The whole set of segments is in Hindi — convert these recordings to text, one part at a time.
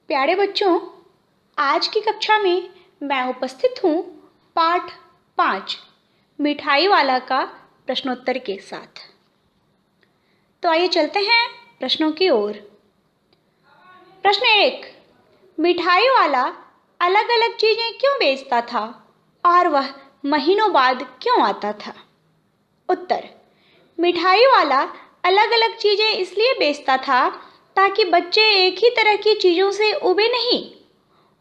प्यारे बच्चों, आज की कक्षा में मैं उपस्थित हूँ पाठ 5 मिठाई वाला का प्रश्नोत्तर के साथ। तो आइए चलते हैं प्रश्नों की ओर। प्रश्न 1, मिठाई वाला अलग अलग चीज़ें क्यों बेचता था और वह महीनों बाद क्यों आता था? उत्तर, मिठाई वाला अलग अलग चीज़ें इसलिए बेचता था ताकि बच्चे एक ही तरह की चीज़ों से उबे नहीं।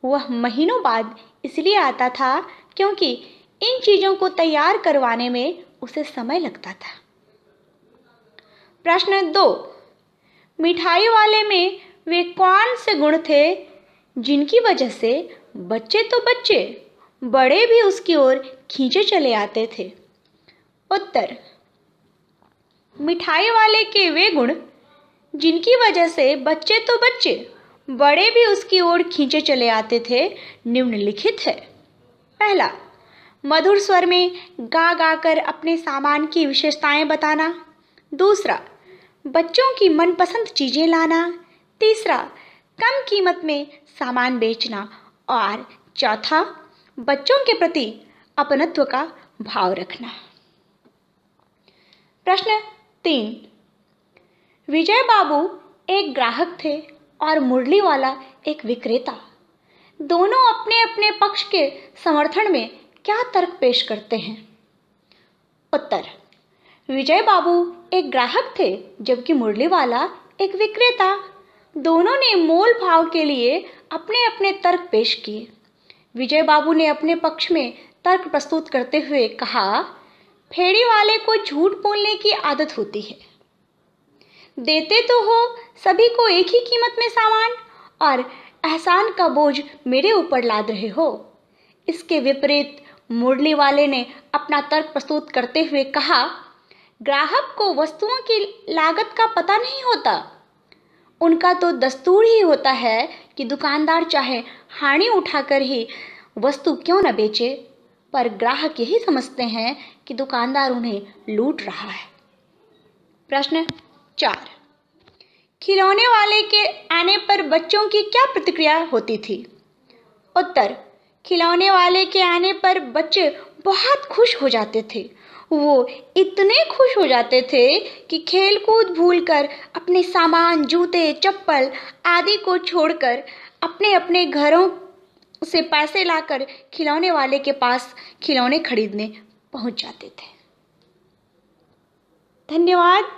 वह महीनों बाद इसलिए आता था क्योंकि इन चीज़ों को तैयार करवाने में उसे समय लगता था। प्रश्न 2, मिठाई वाले में वे कौन से गुण थे जिनकी वजह से बच्चे तो बच्चे, बड़े भी उसकी ओर खींचे चले आते थे? उत्तर, मिठाई वाले के वे गुण जिनकी वजह से बच्चे तो बच्चे, बड़े भी उसकी ओर खींचे चले आते थे निम्नलिखित है। पहला, मधुर स्वर में गा गा कर अपने सामान की विशेषताएं बताना। दूसरा, बच्चों की मनपसंद चीज़ें लाना। तीसरा, कम कीमत में सामान बेचना। और चौथा, बच्चों के प्रति अपनत्व का भाव रखना। प्रश्न 3, विजय बाबू एक ग्राहक थे और मुरली वाला एक विक्रेता। दोनों अपने अपने पक्ष के समर्थन में क्या तर्क पेश करते हैं? उत्तर, विजय बाबू एक ग्राहक थे जबकि मुरली वाला एक विक्रेता। दोनों ने मोल भाव के लिए अपने अपने तर्क पेश किए। विजय बाबू ने अपने पक्ष में तर्क प्रस्तुत करते हुए कहा, फेरी वाले को झूठ बोलने की आदत होती है। देते तो हो सभी को एक ही कीमत में सामान और एहसान का बोझ मेरे ऊपर लाद रहे हो। इसके विपरीत मुरली वाले ने अपना तर्क प्रस्तुत करते हुए कहा, ग्राहक को वस्तुओं की लागत का पता नहीं होता। उनका तो दस्तूर ही होता है कि दुकानदार चाहे हानि उठाकर ही वस्तु क्यों न बेचे, पर ग्राहक यही समझते हैं कि दुकानदार उन्हें लूट रहा है। प्रश्न 4, खिलौने वाले के आने पर बच्चों की क्या प्रतिक्रिया होती थी? उत्तर, खिलौने वाले के आने पर बच्चे बहुत खुश हो जाते थे। वो इतने खुश हो जाते थे कि खेल कूद भूलकर अपने सामान, जूते, चप्पल आदि को छोड़कर अपने अपने घरों से पैसे लाकर खिलौने वाले के पास खिलौने खरीदने पहुंच जाते थे। धन्यवाद।